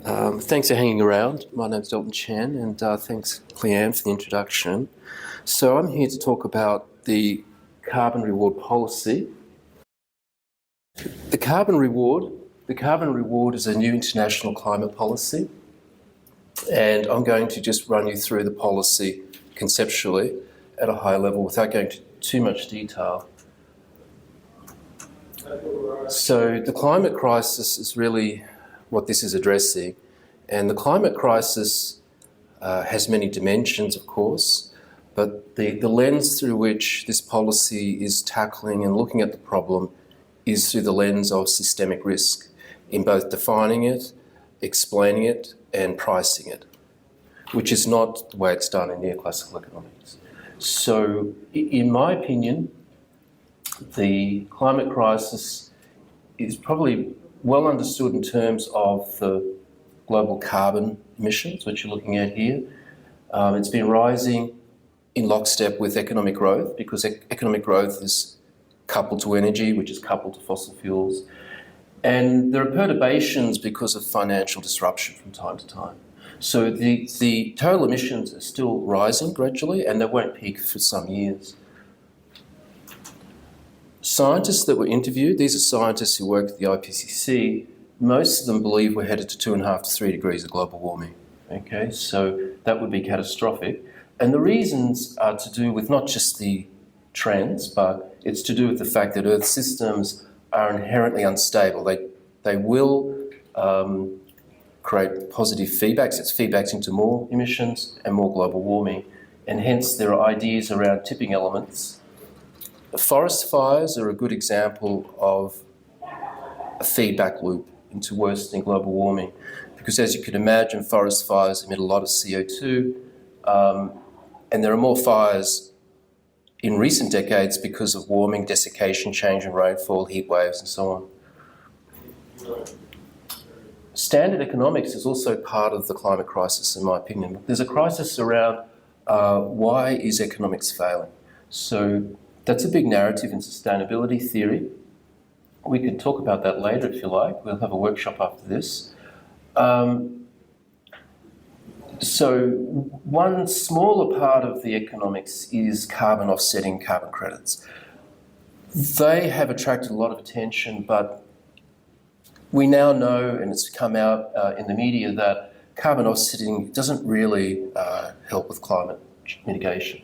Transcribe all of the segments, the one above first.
Thanks for hanging around. My name's Dalton Chan, and thanks, Cleanne, for the introduction. So I'm here to talk about the carbon reward policy. The carbon reward is a new international climate policy, and I'm going to just run you through the policy conceptually at a high level without going into too much detail. So the climate crisis is really what this is addressing, and the climate crisis has many dimensions, of course, but the lens through which this policy is tackling and looking at the problem is through the lens of systemic risk in both defining it, explaining it, and pricing it, which is not the way it's done in neoclassical economics. So, in my opinion, the climate crisis is probably well understood in terms of the global carbon emissions, which you're looking at here. It's been rising in lockstep with economic growth because economic growth is coupled to energy, which is coupled to fossil fuels. And there are perturbations because of financial disruption from time to time. So the total emissions are still rising gradually, and they won't peak for some years. Scientists that were interviewed, these are scientists who work at the IPCC, most of them believe we're headed to 2.5 to 3 degrees of global warming. Okay, so that would be catastrophic. And the reasons are to do with not just the trends, but it's to do with the fact that Earth systems are inherently unstable. They will create positive feedbacks. It's feedbacks into more emissions and more global warming. And hence there are ideas around tipping elements. Forest fires are a good example of a feedback loop into worsening global warming, because as you can imagine, forest fires emit a lot of CO2, and there are more fires in recent decades because of warming, desiccation, change in rainfall, heat waves, and so on. Standard economics is also part of the climate crisis, in my opinion. There's a crisis around why is economics failing? So that's a big narrative in sustainability theory. We can talk about that later if you like. We'll have a workshop after this. So one smaller part of the economics is carbon offsetting, carbon credits. They have attracted a lot of attention, but we now know, and it's come out in the media, that carbon offsetting doesn't really help with climate mitigation.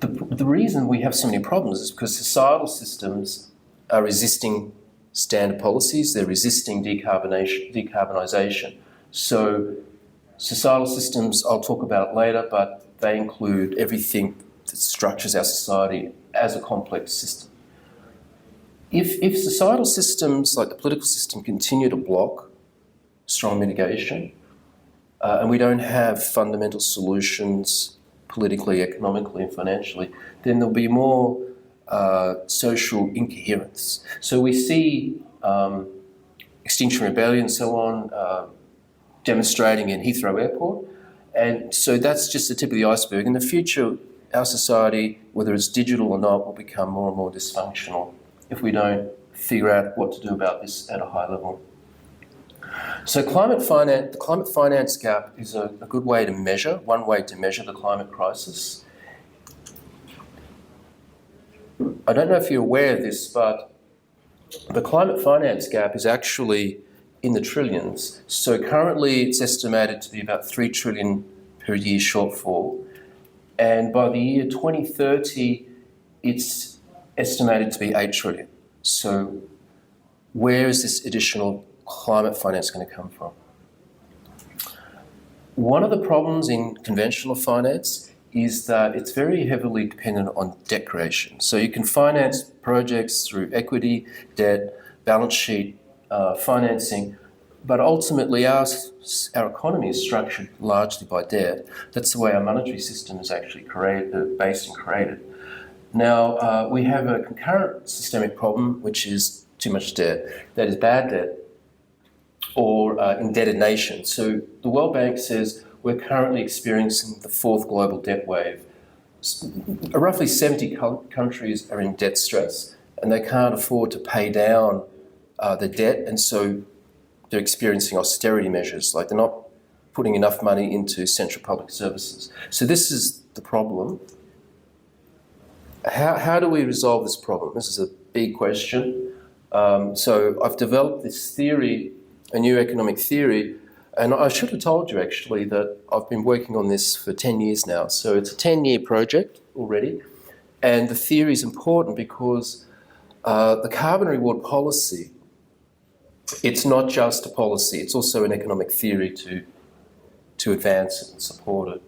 The reason we have so many problems is because societal systems are resisting standard policies, they're resisting decarbonisation. So societal systems, I'll talk about later, but they include everything that structures our society as a complex system. If societal systems like the political system continue to block strong mitigation, and we don't have fundamental solutions politically, economically, and financially, then there'll be more social incoherence. So we see Extinction Rebellion and so on demonstrating in Heathrow Airport, and so that's just the tip of the iceberg. In the future, our society, whether it's digital or not, will become more and more dysfunctional if we don't figure out what to do about this at a high level. So the climate finance gap is a good way to measure, one way to measure the climate crisis. I don't know if you're aware of this, but the climate finance gap is actually in the trillions. So currently it's estimated to be about 3 trillion per year shortfall. And by the year 2030, it's estimated to be 8 trillion. So where is this additional climate finance going to come from? One of the problems in conventional finance is that it's very heavily dependent on debt creation. So you can finance projects through equity, debt, balance sheet financing, but ultimately our economy is structured largely by debt. That's the way our monetary system is actually based and created. Now, we have a concurrent systemic problem, which is too much debt. That is bad debt or indebted nations. So the World Bank says we're currently experiencing the 4th global debt wave. Roughly 70 countries are in debt stress, and they can't afford to pay down the debt, and so they're experiencing austerity measures, like they're not putting enough money into central public services. So this is the problem. How do we resolve this problem? This is a big question. So I've developed this theory, a new economic theory, and I should have told you actually that I've been working on this for 10 years now. So it's a 10-year project already, and the theory is important because the carbon reward policy, it's not just a policy, it's also an economic theory to advance it and support it.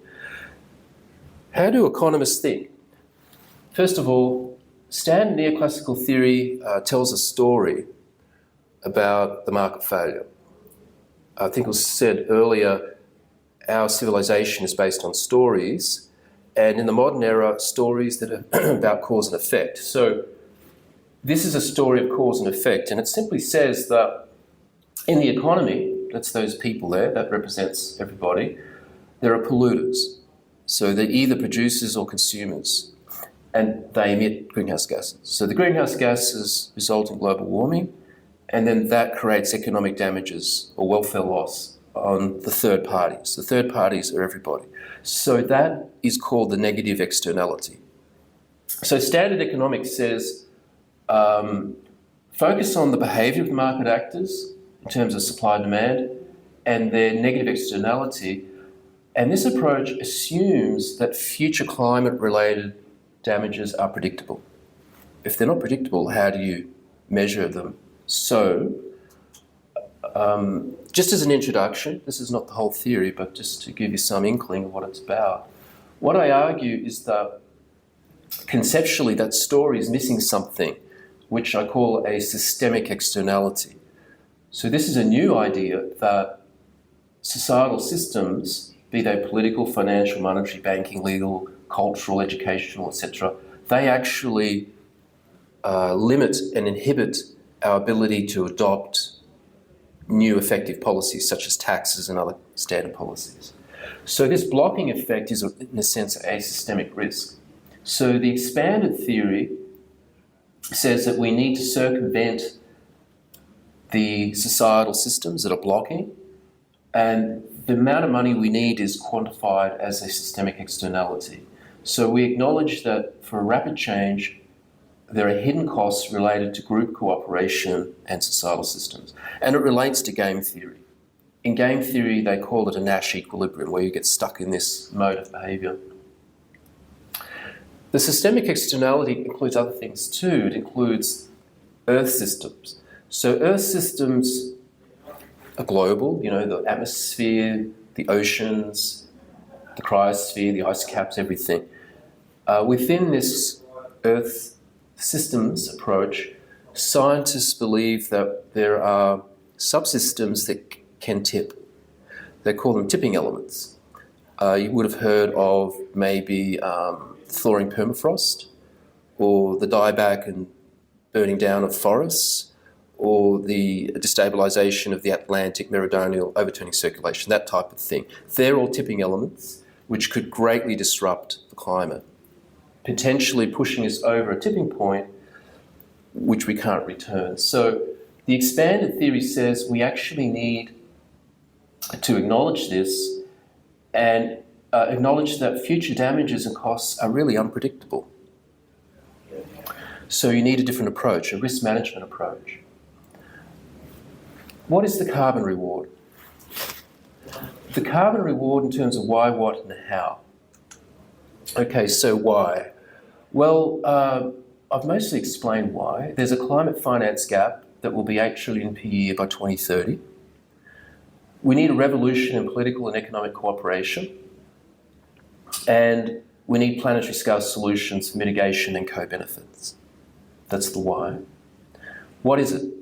How do economists think? First of all, standard neoclassical theory tells a story about the market failure. I think it was said earlier, our civilization is based on stories, and in the modern era, stories that are about cause and effect. So this is a story of cause and effect, and it simply says that in the economy, that's those people there, that represents everybody, there are polluters. So they're either producers or consumers, and they emit greenhouse gases. So the greenhouse gases result in global warming, and then that creates economic damages or welfare loss on the third parties. The third parties are everybody. So that is called the negative externality. So standard economics says focus on the behaviour of the market actors in terms of supply and demand and their negative externality. And this approach assumes that future climate-related damages are predictable. If they're not predictable, how do you measure them? So, just as an introduction, this is not the whole theory, but just to give you some inkling of what it's about, what I argue is that conceptually that story is missing something, which I call a systemic externality. So this is a new idea that societal systems, be they political, financial, monetary, banking, legal, cultural, educational, etc., they actually limit and inhibit our ability to adopt new effective policies such as taxes and other standard policies. So this blocking effect is, in a sense, a systemic risk. So the expanded theory says that we need to circumvent the societal systems that are blocking, and the amount of money we need is quantified as a systemic externality. So we acknowledge that for rapid change, there are hidden costs related to group cooperation and societal systems. And it relates to game theory. In game theory, they call it a Nash equilibrium, where you get stuck in this mode of behaviour. The systemic externality includes other things too. It includes Earth systems. So Earth systems are global, the atmosphere, the oceans, the cryosphere, the ice caps, everything. Within this Earth systems approach, scientists believe that there are subsystems that can tip. They call them tipping elements. You would have heard of maybe thawing permafrost, or the dieback and burning down of forests, or the destabilisation of the Atlantic meridional overturning circulation, that type of thing. They're all tipping elements which could greatly disrupt the climate, potentially pushing us over a tipping point which we can't return. So the expanded theory says we actually need to acknowledge this and acknowledge that future damages and costs are really unpredictable. So you need a different approach, a risk management approach. What is the carbon reward? The carbon reward in terms of why, what, and how. Okay, so why? Well, I've mostly explained why. There's a climate finance gap that will be $8 trillion per year by 2030. We need a revolution in political and economic cooperation. And we need planetary scale solutions for mitigation and co-benefits. That's the why. What is it?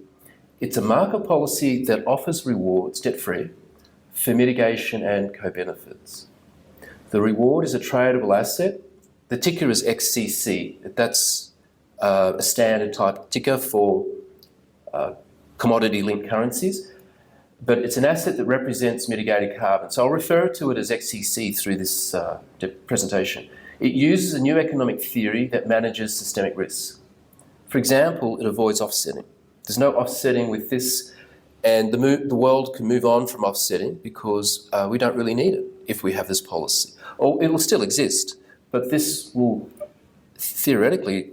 It's a market policy that offers rewards, debt-free, for mitigation and co-benefits. The reward is a tradable asset. The ticker is XCC. That's a standard type ticker for commodity-linked currencies, but it's an asset that represents mitigated carbon. So I'll refer to it as XCC through this presentation. It uses a new economic theory that manages systemic risks. For example, it avoids offsetting. There's no offsetting with this And the world can move on from offsetting because we don't really need it if we have this policy. Or it will still exist, but this will theoretically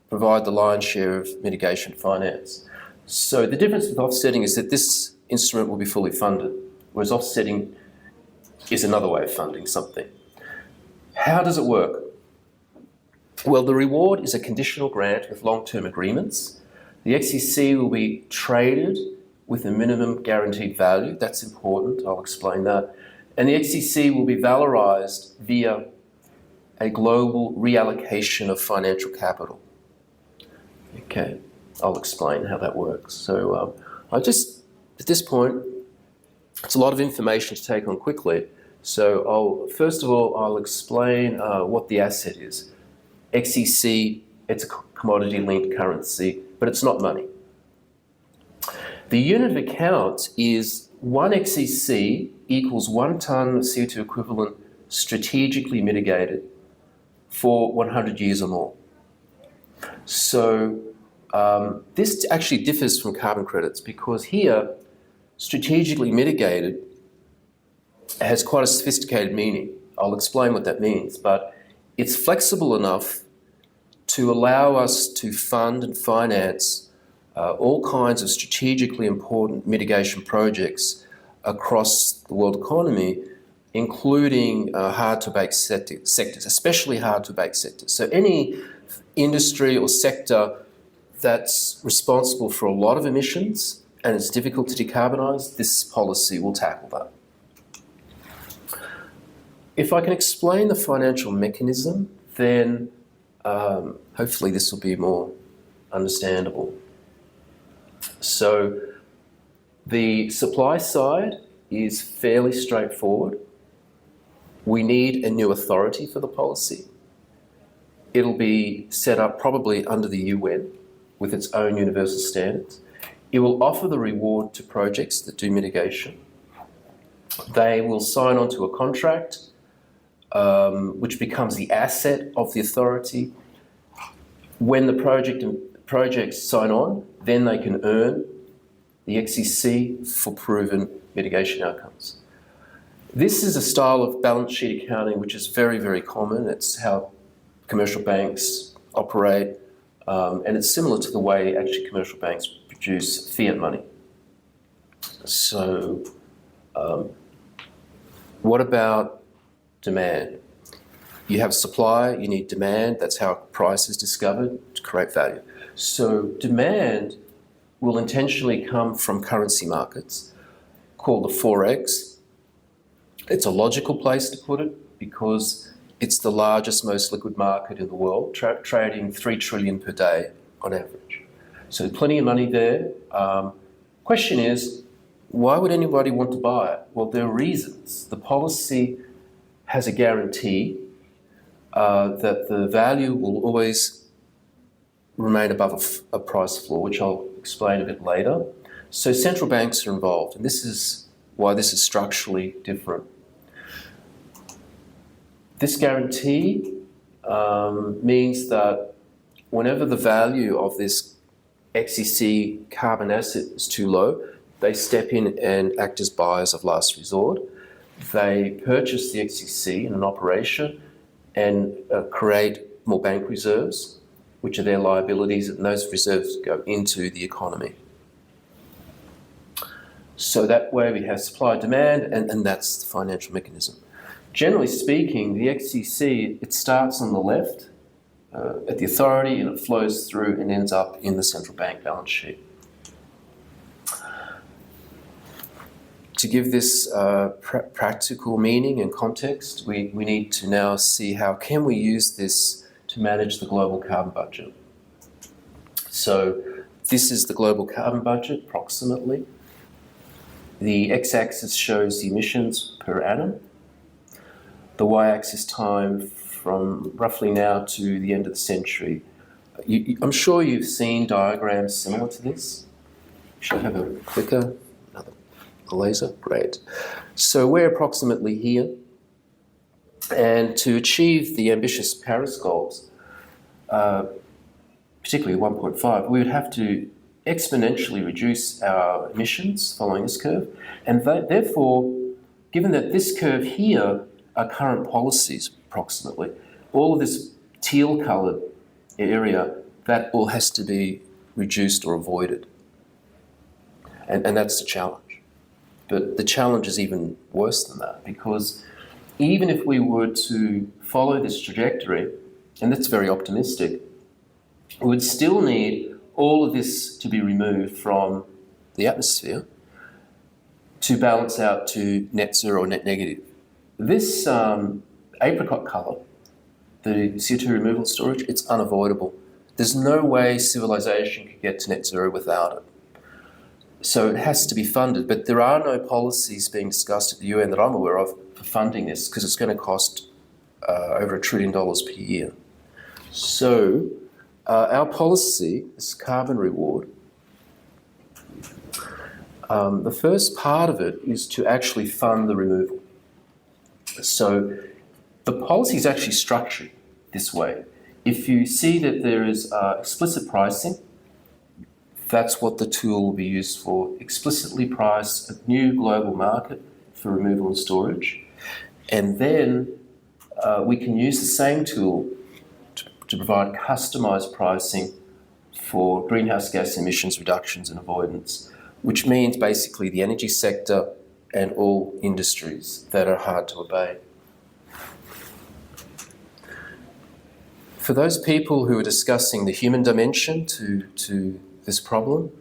provide the lion's share of mitigation finance. So the difference with offsetting is that this instrument will be fully funded, whereas offsetting is another way of funding something. How does it work? Well, the reward is a conditional grant with long-term agreements. The XEC will be traded with a minimum guaranteed value. That's important, I'll explain that. And the XEC will be valorised via a global reallocation of financial capital. Okay, I'll explain how that works. So at this point, it's a lot of information to take on quickly. So first of all, I'll explain what the asset is. XEC, it's a commodity-linked currency, but it's not money. The unit of account is 1 XEC equals 1 tonne of CO2 equivalent strategically mitigated for 100 years or more. So this actually differs from carbon credits because here, strategically mitigated has quite a sophisticated meaning. I'll explain what that means, but it's flexible enough to allow us to fund and finance all kinds of strategically important mitigation projects across the world economy, including hard-to-abate sectors, especially hard-to-abate sectors. So any industry or sector that's responsible for a lot of emissions and it's difficult to decarbonise, this policy will tackle that. If I can explain the financial mechanism, then hopefully this will be more understandable. So the supply side is fairly straightforward. We need a new authority for the policy. It'll be set up probably under the UN with its own universal standards. It will offer the reward to projects that do mitigation. They will sign on to a contract which becomes the asset of the authority. When the projects sign on, then they can earn the XEC for proven mitigation outcomes. This is a style of balance sheet accounting which is very, very common. It's how commercial banks operate, and it's similar to the way actually commercial banks produce fiat money. So what about demand? You have supply, you need demand. That's how price is discovered to create value. So demand will intentionally come from currency markets called the Forex. It's a logical place to put it because it's the largest, most liquid market in the world, trading 3 trillion per day on average. So plenty of money there. Question is, why would anybody want to buy it? Well, there are reasons. The policy has a guarantee that the value will always remain above a price floor, which I'll explain a bit later. So central banks are involved, and this is why this is structurally different. This guarantee means that whenever the value of this XEC carbon asset is too low, they step in and act as buyers of last resort. They purchase the XEC in an operation and create more bank reserves, which are their liabilities, and those reserves go into the economy. So that way we have supply and demand, and that's the financial mechanism. Generally speaking, the XEC, it starts on the left at the authority and it flows through and ends up in the central bank balance sheet. To give this practical meaning and context, we need to now see how can we use this to manage the global carbon budget. So this is the global carbon budget, approximately. The x-axis shows the emissions per annum. The y-axis time from roughly now to the end of the century. I'm sure you've seen diagrams similar to this. Should I have a clicker? A laser? Great. So we're approximately here. And to achieve the ambitious Paris goals, particularly 1.5, we would have to exponentially reduce our emissions following this curve. And therefore, given that this curve here are current policies approximately, all of this teal coloured area, that all has to be reduced or avoided. And that's the challenge. But the challenge is even worse than that, because even if we were to follow this trajectory, and that's very optimistic, we would still need all of this to be removed from the atmosphere to balance out to net zero or net negative. This apricot colour, the CO2 removal storage, it's unavoidable. There's no way civilization could get to net zero without it. So it has to be funded, but there are no policies being discussed at the UN that I'm aware of for funding this, because it's going to cost over $1 trillion per year. So our policy, this carbon reward, the first part of it is to actually fund the removal. So the policy is actually structured this way. If you see that there is explicit pricing, that's what the tool will be used for. Explicitly price a new global market for removal and storage. And then we can use the same tool to provide customised pricing for greenhouse gas emissions reductions and avoidance, which means basically the energy sector and all industries that are hard to abate. For those people who are discussing the human dimension to this problem,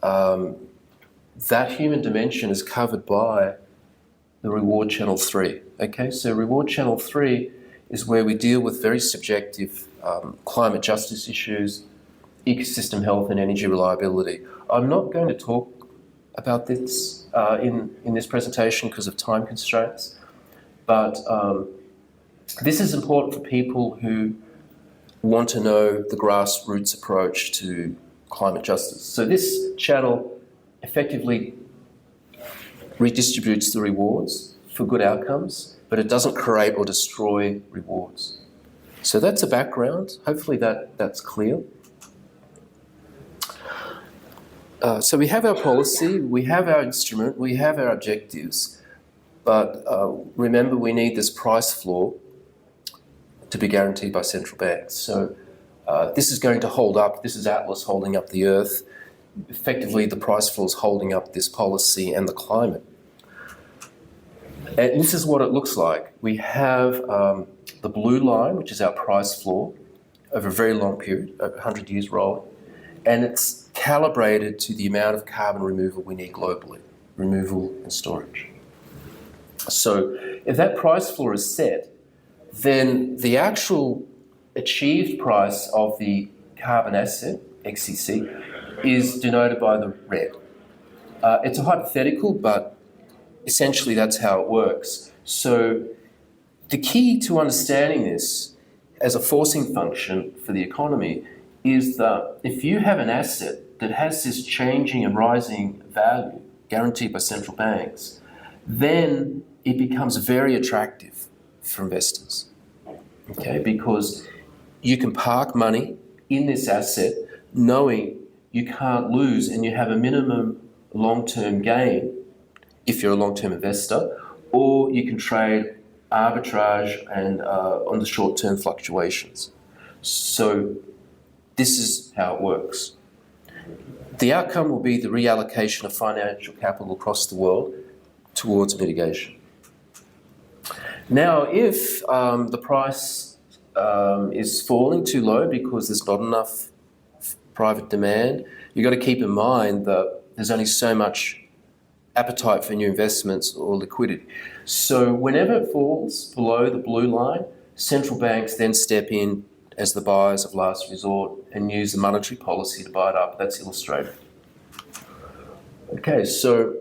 that human dimension is covered by the Reward Channel 3. Okay, so Reward Channel 3 is where we deal with very subjective climate justice issues, ecosystem health and energy reliability. I'm not going to talk about this in this presentation because of time constraints, but this is important for people who want to know the grassroots approach to climate justice. So this channel effectively redistributes the rewards for good outcomes, but it doesn't create or destroy rewards. So that's a background. Hopefully that's clear. So we have our policy, we have our instrument, we have our objectives, but remember we need this price floor to be guaranteed by central banks. So this is going to hold up, this is Atlas holding up the Earth. Effectively, the price floor is holding up this policy and the climate. And this is what it looks like. We have the blue line, which is our price floor, over a very long period, over 100 years rolling, and it's calibrated to the amount of carbon removal we need globally, removal and storage. So if that price floor is set, then the actual achieved price of the carbon asset, XCC, is denoted by the red. It's a hypothetical, but essentially that's how it works. So the key to understanding this as a forcing function for the economy is that if you have an asset that has this changing and rising value guaranteed by central banks, then it becomes very attractive for investors, okay? Because you can park money in this asset knowing you can't lose and you have a minimum long-term gain if you're a long-term investor, or you can trade arbitrage and on the short-term fluctuations. So this is how it works. The outcome will be the reallocation of financial capital across the world towards mitigation. Now, if the price is falling too low because there's not enough private demand, you've got to keep in mind that there's only so much appetite for new investments or liquidity. So whenever it falls below the blue line, central banks then step in as the buyers of last resort and use the monetary policy to buy it up. That's illustrated. Okay, so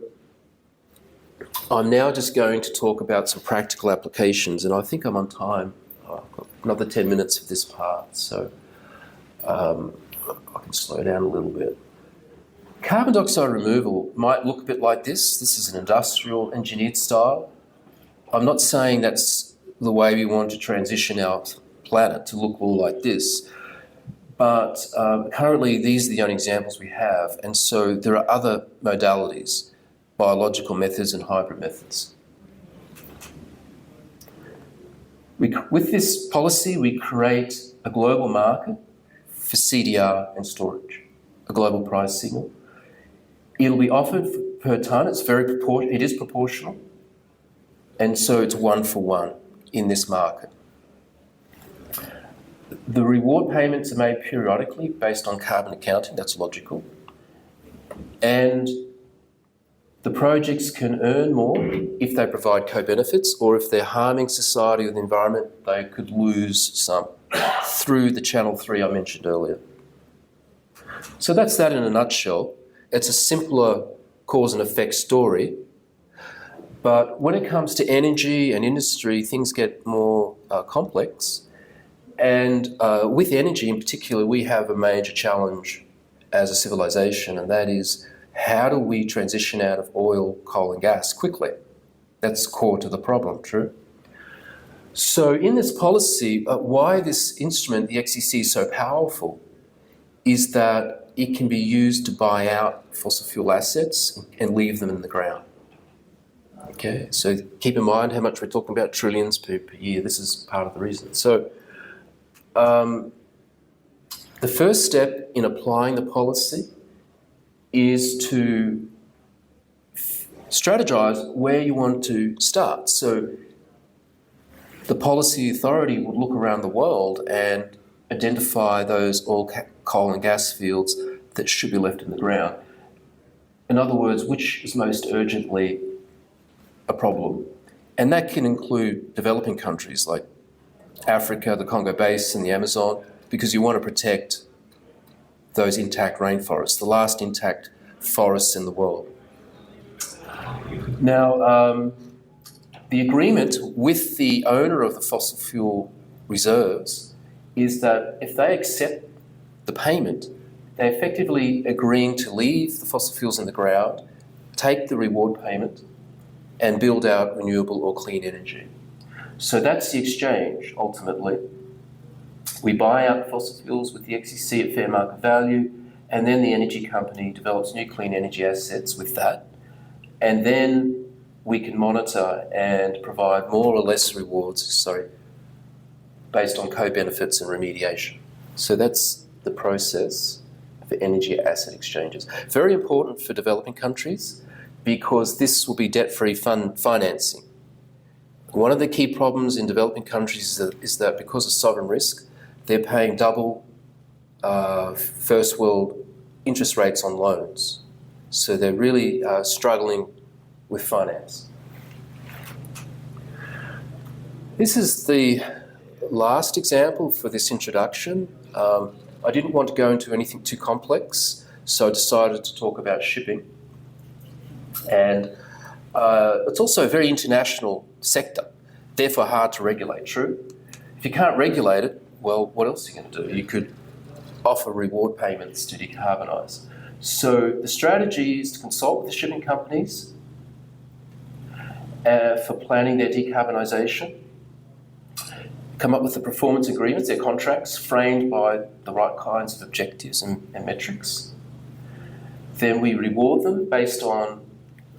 I'm now just going to talk about some practical applications, and I think I'm on time. I've got another 10 minutes of this part, so I can slow down a little bit. Carbon dioxide removal might look a bit like this. This is an industrial engineered style. I'm not saying that's the way we want to transition our planet to look all like this, But currently, these are the only examples we have, and so there are other modalities, biological methods and hybrid methods. With this policy, we create a global market for CDR and storage, a global price signal. It'll be offered per tonne. It is proportional, and so it's 1-for-1 in this market. The reward payments are made periodically based on carbon accounting. That's logical, and the projects can earn more if they provide co-benefits, or if they're harming society or the environment, they could lose some through the Channel 3 I mentioned earlier. So that's that in a nutshell. It's a simpler cause and effect story. But when it comes to energy and industry, things get more complex. And with energy in particular, we have a major challenge as a civilization, and that is, how do we transition out of oil, coal and gas quickly? That's core to the problem, true? So in this policy, why this instrument, the XEC, is so powerful is that it can be used to buy out fossil fuel assets and leave them in the ground. Okay, so keep in mind how much we're talking about, trillions per year. This is part of the reason. So the first step in applying the policy is to strategize where you want to start. So the policy authority would look around the world and identify those oil, coal and gas fields that should be left in the ground. In other words, which is most urgently a problem. And that can include developing countries like Africa, the Congo Basin, the Amazon, because you want to protect those intact rainforests, the last intact forests in the world. Now, the agreement with the owner of the fossil fuel reserves is that if they accept the payment, they're effectively agreeing to leave the fossil fuels in the ground, take the reward payment, and build out renewable or clean energy. So that's the exchange, ultimately. We buy out fossil fuels with the XEC at fair market value, and then the energy company develops new clean energy assets with that, and then we can monitor and provide more or less rewards, based on co-benefits and remediation. So that's the process for energy asset exchanges. Very important for developing countries because this will be debt-free financing. One of the key problems in developing countries is that because of sovereign risk, they're paying double first world interest rates on loans. So they're really struggling with finance. This is the last example for this introduction. I didn't want to go into anything too complex, so I decided to talk about shipping. And it's also a very international sector, therefore hard to regulate, true? If you can't regulate it, well, what else are you going to do? You could offer reward payments to decarbonise. So the strategy is to consult with the shipping companies for planning their decarbonisation, come up with the performance agreements, their contracts, framed by the right kinds of objectives and metrics. Then we reward them based on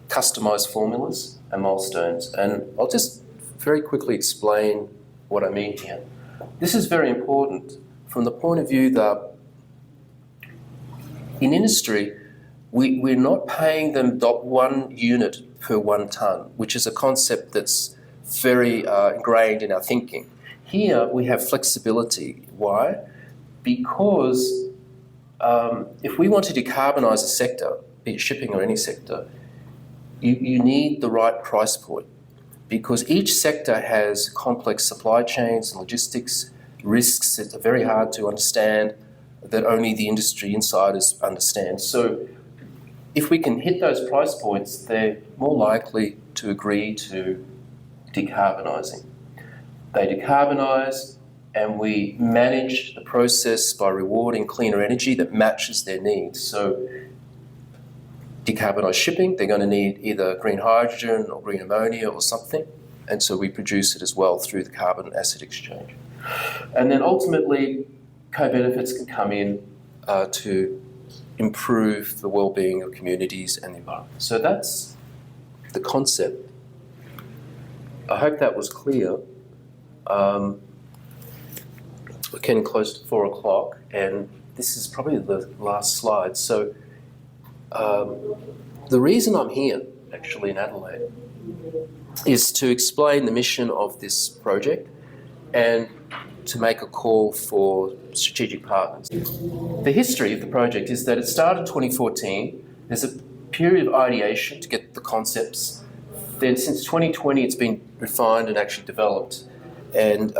customised formulas and milestones. And I'll just very quickly explain what I mean here. This is very important from the point of view that in industry, we're not paying them 1 unit per 1 tonne, which is a concept that's very ingrained in our thinking. Here we have flexibility. Why? Because if we want to decarbonise a sector, be it shipping or any sector, you need the right price point, because each sector has complex supply chains and logistics, risks that are very hard to understand, that only the industry insiders understand. So if we can hit those price points, they're more likely to agree to decarbonising. They decarbonise, and we manage the process by rewarding cleaner energy that matches their needs. So decarbonised shipping, they're going to need either green hydrogen or green ammonia or something, and so we produce it as well through the carbon asset exchange. And then ultimately, co-benefits can come in to improve the well-being of communities and the environment. So that's the concept. I hope that was clear. We're getting close to 4 o'clock, and this is probably the last slide. So the reason I'm here, actually, in Adelaide, is to explain the mission of this project and to make a call for strategic partners. The history of the project is that it started in 2014. There's a period of ideation to get the concepts. Then since 2020, it's been refined and actually developed. And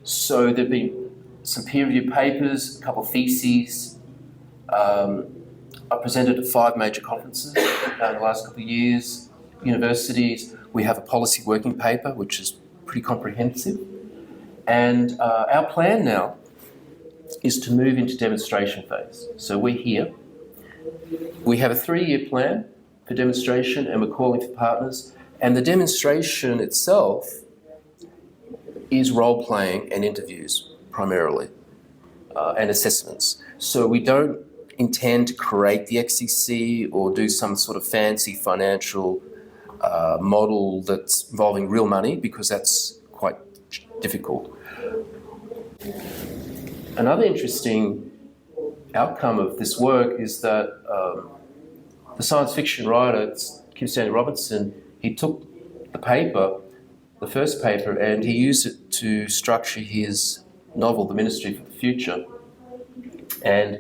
so there've been some peer-reviewed papers, a couple of theses. I presented at 5 major conferences in the last couple of years, universities. We have a policy working paper, which is pretty comprehensive. And our plan now is to move into demonstration phase. So we're here. We have a 3-year plan for demonstration, and we're calling for partners. And the demonstration itself is role-playing and interviews, primarily, and assessments. So we don't intend to create the XCC or do some sort of fancy financial model that's involving real money, because that's quite difficult. Another interesting outcome of this work is that the science fiction writer, Kim Stanley Robinson, he took the paper, the first paper, and he used it to structure his novel, The Ministry for the Future. And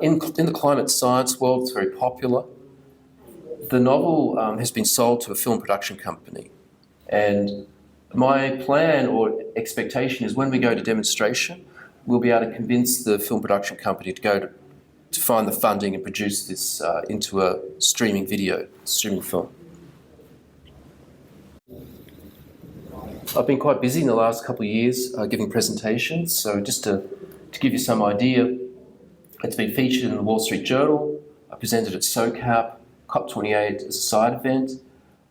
in the climate science world, it's very popular. The novel has been sold to a film production company. And my plan or expectation is when we go to demonstration, we'll be able to convince the film production company to go to find the funding and produce this into a streaming film. I've been quite busy in the last couple of years giving presentations. So just to give you some idea, it's been featured in the Wall Street Journal. I presented at SOCAP, COP28 as a side event,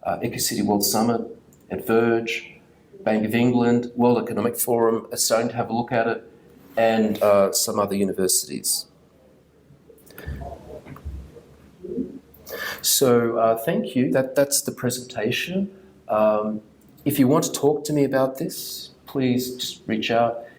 EcoCity World Summit at Verge, Bank of England, World Economic Forum are starting to have a look at it, and some other universities. So thank you. That's the presentation. If you want to talk to me about this, please just reach out.